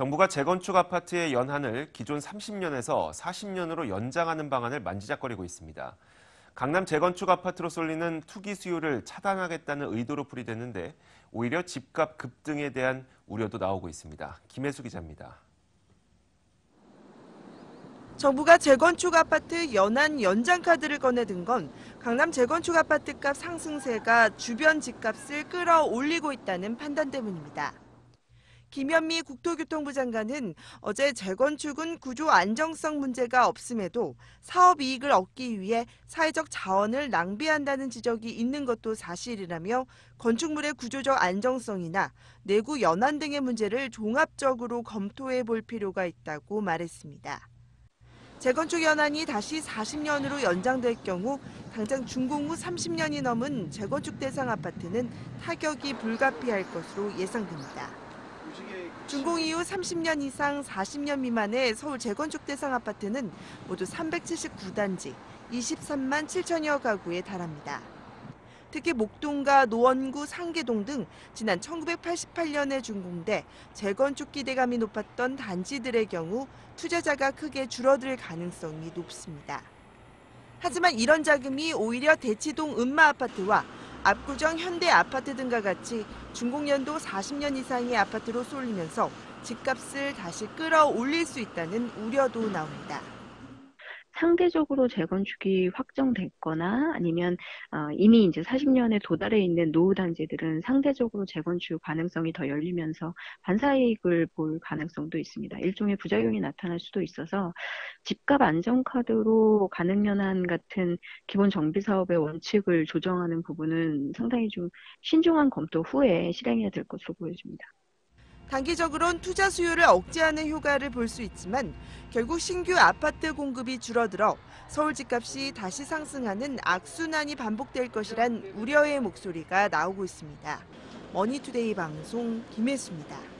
정부가 재건축 아파트의 연한을 기존 30년에서 40년으로 연장하는 방안을 만지작거리고 있습니다. 강남 재건축 아파트로 쏠리는 투기 수요를 차단하겠다는 의도로 풀이됐는데 오히려 집값 급등에 대한 우려도 나오고 있습니다. 김혜수 기자입니다. 정부가 재건축 아파트 연한 연장 카드를 꺼내든 건 강남 재건축 아파트값 상승세가 주변 집값을 끌어올리고 있다는 판단 때문입니다. 김현미 국토교통부 장관은 어제 재건축은 구조 안정성 문제가 없음에도 사업 이익을 얻기 위해 사회적 자원을 낭비한다는 지적이 있는 것도 사실이라며 건축물의 구조적 안정성이나 내구 연한 등의 문제를 종합적으로 검토해 볼 필요가 있다고 말했습니다. 재건축 연한이 다시 40년으로 연장될 경우 당장 준공 후 30년이 넘은 재건축 대상 아파트는 타격이 불가피할 것으로 예상됩니다. 준공 이후 30년 이상 40년 미만의 서울 재건축 대상 아파트는 모두 379단지 23만 7천여 가구에 달합니다. 특히 목동과 노원구, 상계동 등 지난 1988년에 준공돼 재건축 기대감이 높았던 단지들의 경우 투자자가 크게 줄어들 가능성이 높습니다. 하지만 이런 자금이 오히려 대치동 은마아파트와 압구정 현대아파트 등과 같이 준공연도 40년 이상의 아파트로 쏠리면서 집값을 다시 끌어올릴 수 있다는 우려도 나옵니다. 상대적으로 재건축이 확정됐거나 아니면 이미 이제 40년에 도달해 있는 노후 단지들은 상대적으로 재건축 가능성이 더 열리면서 반사이익을 볼 가능성도 있습니다. 일종의 부작용이 나타날 수도 있어서 집값 안정 카드로 가능연한 같은 기본 정비 사업의 원칙을 조정하는 부분은 상당히 좀 신중한 검토 후에 실행해야 될 것으로 보여집니다. 단기적으론 투자 수요를 억제하는 효과를 볼 수 있지만 결국 신규 아파트 공급이 줄어들어 서울 집값이 다시 상승하는 악순환이 반복될 것이란 우려의 목소리가 나오고 있습니다. 머니투데이 방송 김혜수입니다.